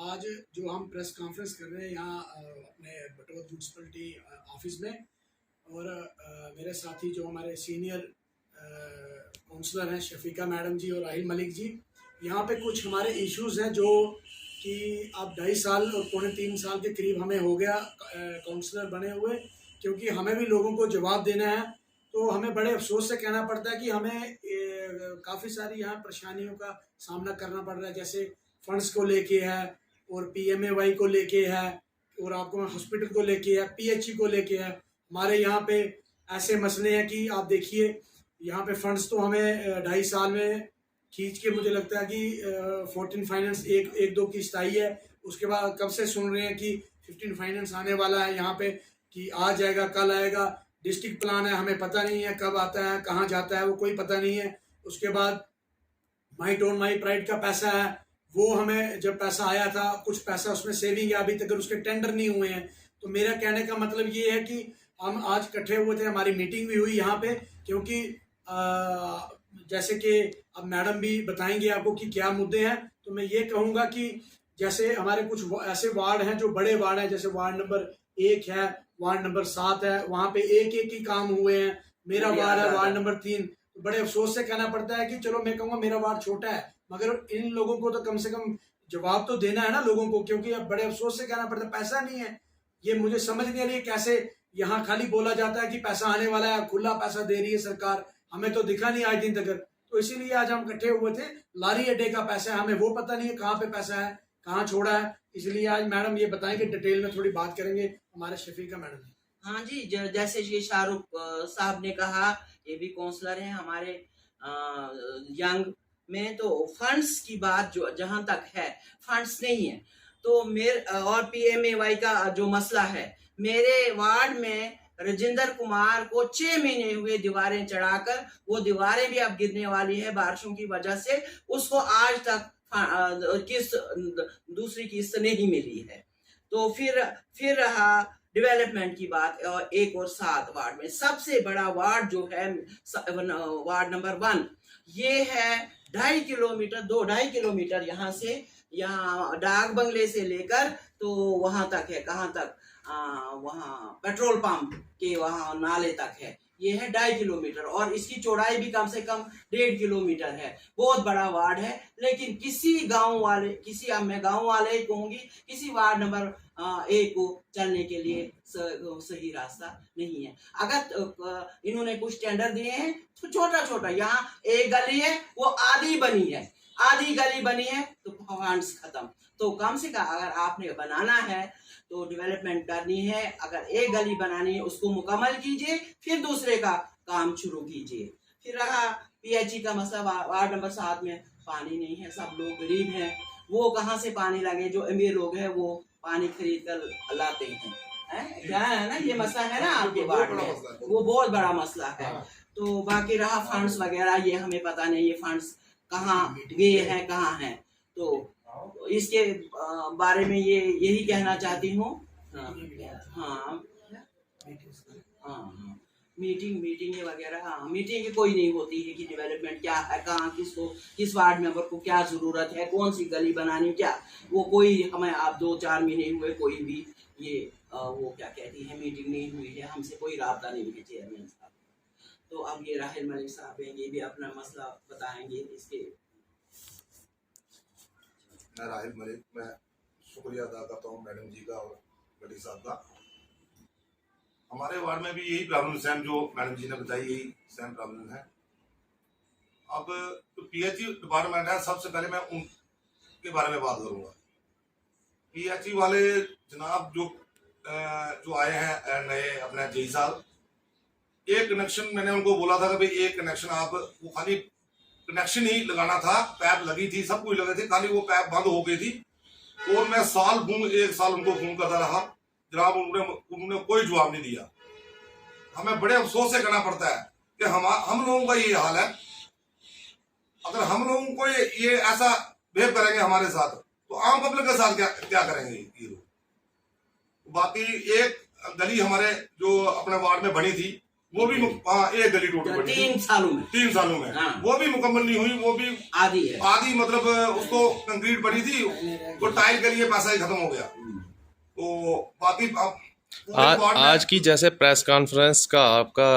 आज जो हम प्रेस कॉन्फ्रेंस कर रहे हैं यहाँ अपने बटोत म्यूनसिपलिटी ऑफिस में, और मेरे साथी जो हमारे सीनियर काउंसलर हैं शफीका मैडम जी और राहिल मलिक जी, यहाँ पे कुछ हमारे इश्यूज़ हैं जो कि अब 2.5 साल और 3.25 साल के करीब हमें हो गया काउंसलर बने हुए, क्योंकि हमें भी लोगों को जवाब देना है। तो हमें बड़े अफसोस से कहना पड़ता है कि हमें काफ़ी सारी यहाँ परेशानियों का सामना करना पड़ रहा है, जैसे फंड्स को लेके है, और पीएमएवाई को लेके है, और आपको हॉस्पिटल को लेके है, पीएचई को लेके है। हमारे यहाँ पे ऐसे मसले हैं कि आप देखिए, यहाँ पे फंड्स तो हमें 2.5 साल में खींच के, मुझे लगता है कि 14 फाइनेंस एक दो किस्त आई है। उसके बाद कब से सुन रहे हैं कि 15 फाइनेंस आने वाला है यहाँ पे, कि आ जाएगा, कल आएगा। डिस्ट्रिक्ट प्लान है, हमें पता नहीं है कब आता है, कहाँ जाता है, वो कोई पता नहीं है। उसके बाद माई टोन माई प्राइड का पैसा है, वो हमें जब पैसा आया था, कुछ पैसा उसमें सेविंग है, अभी तक उसके टेंडर नहीं हुए हैं। तो मेरा कहने का मतलब ये है कि हम आज इकट्ठे हुए थे, हमारी मीटिंग भी हुई यहाँ पे, क्योंकि जैसे कि अब मैडम भी बताएंगे आपको कि क्या मुद्दे हैं। तो मैं ये कहूँगा कि जैसे हमारे कुछ ऐसे वार्ड हैं जो बड़े वार्ड हैं, जैसे वार्ड नंबर 1 है, वार्ड नंबर 7 है, वहाँ पे एक एक ही काम हुए हैं। मेरा वार्ड है वार्ड नंबर 3। तो बड़े अफसोस से कहना पड़ता है कि चलो, मैं कहूँगा मेरा वार्ड छोटा है, मगर इन लोगों को तो कम से कम जवाब तो देना है ना लोगों को, क्योंकि अब बड़े अफसोस से कहना पड़ता है पैसा नहीं है। ये मुझे समझ नहीं आ रही है कैसे यहाँ खाली बोला जाता है कि पैसा आने वाला है, खुला पैसा दे रही है सरकार, हमें तो दिखा नहीं आज दिन तक। तो इसीलिए आज हम इकट्ठे हुए थे। लारी अड्डे का पैसा है, हमें वो पता नहीं है कहाँ पे पैसा है, कहाँ छोड़ा है। इसलिए आज मैडम ये बताएंगे, डिटेल में थोड़ी बात करेंगे हमारे शफीका मैडम। हाँ जी, जैसे कि शाहरुख साहब ने कहा, ये भी काउंसलर हैं हमारे यंग में। तो फंड्स की बात जो जहां तक है, फंड्स नहीं है तो मेरे और पीएमएवाई का जो मसला है, मेरे वार्ड में राजेंद्र कुमार को 6 महीने हुए दीवारें चढ़ाकर, वो दीवारें भी अब गिरने वाली है बारिशों की वजह से। उसको आज तक दूसरी किस्त नहीं मिली है। तो फिर रहा डेवलपमेंट की बात, और 1 और 7 वार्ड में सबसे बड़ा वार्ड जो है वार्ड नंबर 1, ये है 2.5 किलोमीटर 2-2.5 किलोमीटर यहाँ से, यहाँ डाक बंगले से लेकर तो वहां तक है, कहाँ तक, वहाँ पेट्रोल पंप के वहाँ नाले तक है। ये है 2.5 किलोमीटर, और इसकी चौड़ाई भी कम से कम 1.5 किलोमीटर है। बहुत बड़ा वार्ड है, लेकिन किसी गांव वाले, अब मैं गांव वाले ही कहूंगी, किसी वार्ड नंबर 1 को चलने के लिए सही रास्ता नहीं है। अगर इन्होंने कुछ टेंडर दिए हैं तो छोटा छोटा, यहाँ एक गली है वो आधी बनी है, आधी गली बनी है तो फंड्स खत्म। तो कम से कम अगर आपने बनाना है तो डेवलपमेंट करनी है, अगर एक गली बनानी है उसको मुकम्मल कीजिए, फिर दूसरे का काम शुरू कीजिए। फिर रहा पीएचई का मसला, वार्ड नंबर 7 में पानी नहीं है, सब लोग गरीब हैं, वो कहाँ से पानी लगे? जो अमीर लोग हैं वो पानी खरीद कर लाते हैं, क्या है ना, ये मसला है ना आपके वार्ड में, वो बहुत बड़ा मसला है। तो बाकी रहा फंड्स वगैरह, ये हमें पता नहीं ये फंड्स कहाँ गए हैं, कहाँ हैं। तो इसके बारे में यही कहना चाहती हूँ। हाँ, मीटिंग वगैरह, हाँ, मीटिंग कोई नहीं होती है कि डेवलपमेंट क्या है, कहाँ किसको, किस वार्ड मेंबर को क्या जरूरत है, कौन सी गली बनानी, क्या वो कोई हमें आप 2-4 महीने हुए कोई भी ये वो क्या कहती है मीटिंग नहीं हुई है, हमसे कोई राब्ता नहीं है चेयरमैन साहब। तो अब ये राहिल मलिक साहब हैं, ये भी अपना मसला बताएंगे इसके। मैं राहिल मलिक, मैं शुक्रिया अदा करता हूँ मैडम जी का और बड़ी साहब का। हमारे वार्ड में भी यही प्रॉब्लम सेम जो मैडम जी ने बताई, यही सेम प्रॉब्लम है। अब तो पीएचई डिपार्टमेंट है, सबसे पहले मैं उनके बारे में बात करूंगा। पीएचई वाले जनाब जो आए हैं नए अपने जेई साहब, एक कनेक्शन मैंने उनको बोला था कि भाई एक कनेक्शन आप, वो खाली कनेक्शन ही लगाना था, पैप लगी थी, सब कुछ लगे थे, खाली वो पैप बंद हो गई थी। और मैं 1 साल उनको फोन करता रहा, जनाब उन्होंने कोई जवाब नहीं दिया। हमें बड़े अफसोस से कहना पड़ता है कि हम लोगों का ये हाल है। अगर हम लोगों को ये ऐसा बिहेव करेंगे हमारे साथ, तो आम पब्लिक के साथ क्या करेंगे ये लोग। बाकी एक गली हमारे जो अपने वार्ड में बनी थी, वो भी हाँ, एक गली टूट पड़ी 3 सालों में। 3 सालों में। हाँ। वो भी मुकम्मल नहीं हुई, वो भी आधी है। आधी, मतलब उसको कंक्रीट पड़ी थी, वो टाइल के लिए पैसा ही खत्म हो गया। तो बाकी आज की जैसे प्रेस कॉन्फ्रेंस का आपका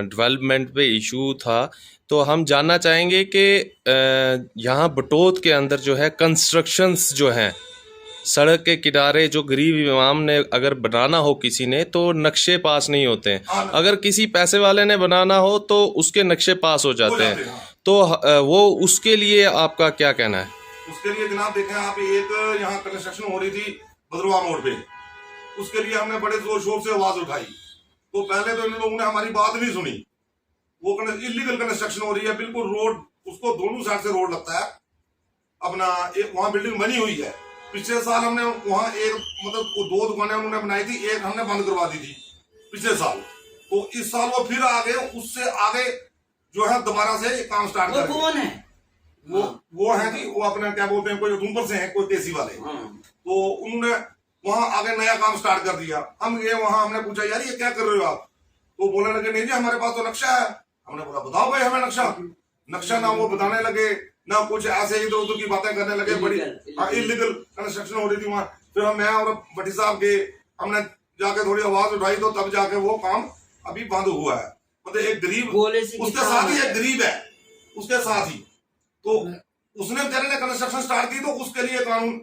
डेवलपमेंट पे इशू था, तो हम जानना चाहेंगे कि यहाँ बटोत के अंदर जो है कंस्ट्रक्शंस जो हैं सड़क के किनारे, जो गरीब इमाम ने अगर बनाना हो किसी ने, तो नक्शे पास नहीं होते हैं। अगर किसी पैसे वाले ने बनाना हो तो उसके नक्शे पास हो जाते हैं। तो वो उसके लिए आपका क्या कहना है? उसके लिए जनाब देखें आप, एक यहाँ कंस्ट्रक्शन हो रही थी भद्रवा मोड़ पे, उसके लिए हमने बड़े जोर शोर से आवाज उठाई। तो पहले तो इन लोगों ने हमारी बात नहीं सुनी। वो इलीगल कंस्ट्रक्शन हो रही है, बिल्कुल रोड, उसको दोनों साइड से रोड लगता है अपना। एक वहाँ बिल्डिंग बनी हुई है। पिछले साल हमने वहाँ एक, मतलब 2 दुकानें उन्होंने बनाई थी, एक हमने बंद करवा दी थी पिछले साल। तो इस साल वो फिर आगे, उससे आगे जो है दोबारा से काम स्टार्ट कर। कौन है वो है जी, वो अपने क्या बोलते हैं, कोई उधमपुर से है, कोई केसी वाले। तो उन्होंने वहां आगे नया काम स्टार्ट कर दिया। हम गए वहां, हमने पूछा यार ये क्या कर रहे हो आप? तो बोलने लगे नहीं जी हमारे पास तो नक्शा है। हमने बोला बताओ भाई हमें नक्शा ना वो बताने लगे, ना कुछ ऐसे इधर उधर की बातें करने लगे। बड़ी इलीगल कंस्ट्रक्शन हो रही थी वहां। फिर मैं और भट्टी साहब के हमने जाके थोड़ी आवाज उठाई, तो तब जाके वो काम अभी बंद हुआ है। मतलब एक गरीब, उसके साथ ही एक गरीब है, उसके साथ ही, तो उसने बेचारे ने कंस्ट्रक्शन स्टार्ट की, तो उसके लिए कानून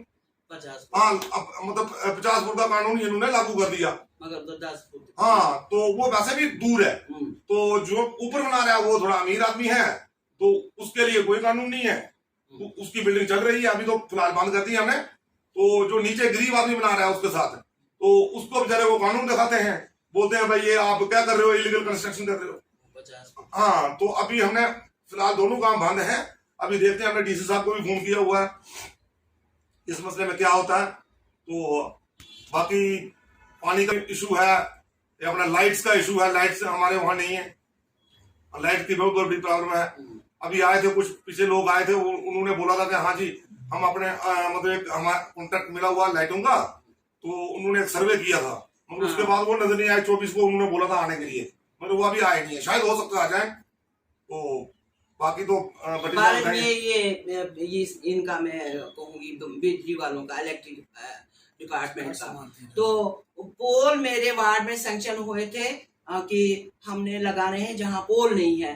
50 हाँ, मतलब 50 फुट का कानून इन्होंने लागू कर दिया। मगर 10 फुट हाँ, तो वो वैसे भी दूर है। तो जो ऊपर बना रहा है वो थोड़ा अमीर आदमी है, तो उसके लिए कोई कानून नहीं है। तो उसकी बिल्डिंग चल रही है, अभी तो फिलहाल बंद कर दी हमने। तो जो नीचे गरीब आदमी बना रहा है उसके साथ, तो उसको बेचारे वो कानून दिखाते हैं, बोलते हैं भाई ये आप क्या कर रहे हो, इलीगल कंस्ट्रक्शन कर रहे हो। 50। हाँ, तो अभी हमने फिलहाल दोनों काम बंद है। अभी देखते हैं, हमने डीसी साहब को भी फोन किया हुआ है इस मसले में क्या होता है। तो बाकी पानी का इशू है, या अपना लाइट्स का इशू है। लाइट्स हमारे वहां नहीं है, लाइट की बहुत बड़ी प्रॉब्लम है। अभी आए थे कुछ पीछे लोग आए थे, उन्होंने बोला था कि हाँ जी हम अपने मतलब एक हमारा कॉन्ट्रैक्ट मिला हुआ लाइटों का, तो उन्होंने एक सर्वे किया था, मगर उसके बाद वो नजर नहीं आए। 24 को उन्होंने बोला था आने के लिए, मगर वो अभी आए नहीं है। शायद हो सकता है आ जाए। तो बाकी तो भारत में ये इनका मैं कहूंगी बिजली वालों का, इलेक्ट्रिक डिपार्टमेंट का, तो पोल मेरे वार्ड में सैंक्शन हुए थे कि हमने लगाने हैं जहां पोल नहीं है,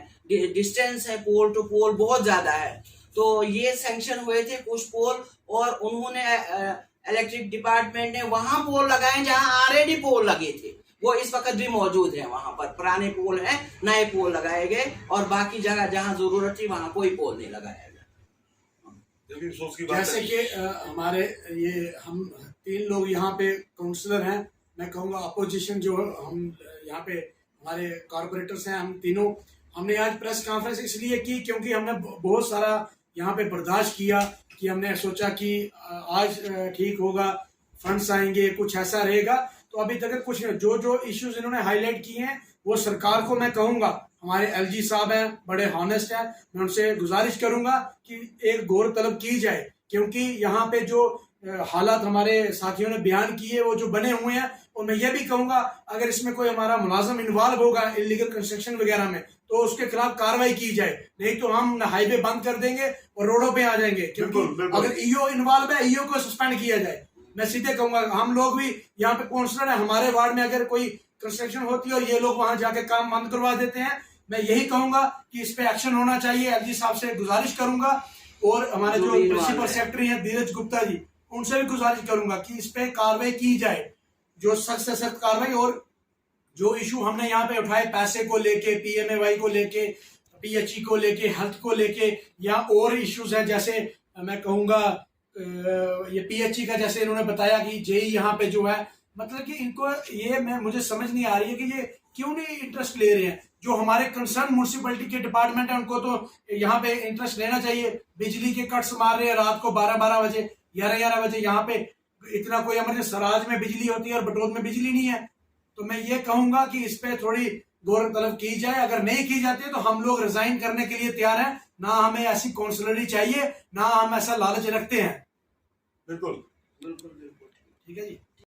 डिस्टेंस है पोल टू पोल बहुत ज्यादा है। तो ये सैंक्शन हुए थे कुछ पोल, और उन्होंने इलेक्ट्रिक डिपार्टमेंट ने वहां पोल लगाए जहां ऑलरेडी पोल लगे थे। वो इस वक्त भी मौजूद है, वहां पर पुराने पोल हैं, नए पोल लगाए गए, और बाकी जगह जहां जरूरत थी वहां कोई पोल नहीं लगाया गया। जैसे कि हमारे ये हम 3 लोग यहाँ पे काउंसलर हैं, मैं कहूँगा अपोजिशन जो हम यहाँ पे हमारे कॉर्पोरेटर्स हैं, हम तीनों, हमने आज प्रेस कॉन्फ्रेंस इसलिए की क्योंकि हमने बहुत सारा यहाँ पे बर्दाश्त किया, कि हमने सोचा कि आज ठीक होगा, फंड्स आएंगे, कुछ ऐसा रहेगा। तो अभी तक कुछ जो इश्यूज इन्होंने हाईलाइट किए हैं, वो सरकार को मैं कहूंगा, हमारे एलजी साहब हैं, बड़े हॉनेस्ट हैं, मैं उनसे गुजारिश करूंगा कि एक गौर तलब की जाए, क्योंकि यहाँ पे जो हालात हमारे साथियों ने बयान किए वो जो बने हुए हैं, और मैं ये भी कहूंगा अगर इसमें कोई हमारा मुलाजिम इन्वॉल्व होगा इलीगल कंस्ट्रक्शन वगैरह में, तो उसके खिलाफ कार्रवाई की जाए, नहीं तो हम हाईवे बंद कर देंगे और रोडों पे आ जाएंगे। क्योंकि अगर ईओ इन्वॉल्व है, ईओ को सस्पेंड किया जाए। मैं सीधे कहूंगा, हम लोग भी यहाँ पे काउंसलर है, हमारे वार्ड में अगर कोई कंस्ट्रक्शन होती है और ये लोग वहां जाके काम बंद करवा देते हैं, मैं यही कहूंगा कि इस पे एक्शन होना चाहिए। एलजी साहब से गुजारिश करूंगा, और हमारे जो प्रिंसिपल सेक्रेटरी हैं धीरज गुप्ता जी, उनसे भी गुजारिश करूंगा कि इस पे कार्रवाई की जाए, जो सख्त से सख्त कार्रवाई। और जो इशू हमने यहाँ पे उठाए पैसे को लेके, पीएमएवाई को लेके, पीएचई को लेके, हेल्थ को लेके, या और इश्यूज है, जैसे मैं कहूंगा ये पीएचई का, जैसे इन्होंने बताया कि जेई यहाँ पे जो है, मतलब कि इनको ये मुझे समझ नहीं आ रही है कि ये क्यों नहीं इंटरेस्ट ले रहे हैं। जो हमारे कंसर्न म्यूनिसिपैलिटी के डिपार्टमेंट है, उनको तो यहाँ पे इंटरेस्ट लेना चाहिए। बिजली के कट्स मार रहे हैं रात को 12-12 बजे, 11-11 बजे, यहाँ पे इतना कोई इमरजेंसी, सराज में बिजली होती है और बटोत में बिजली नहीं है। तो मैं ये कहूंगा कि इस पे थोड़ी गौर तलब की जाए। अगर नहीं की जाती है तो हम लोग रिजाइन करने के लिए तैयार हैं, ना हमें ऐसी काउंसलरी चाहिए, ना हम ऐसा लालच रखते हैं। बिल्कुल बिल्कुल बिल्कुल ठीक है जी।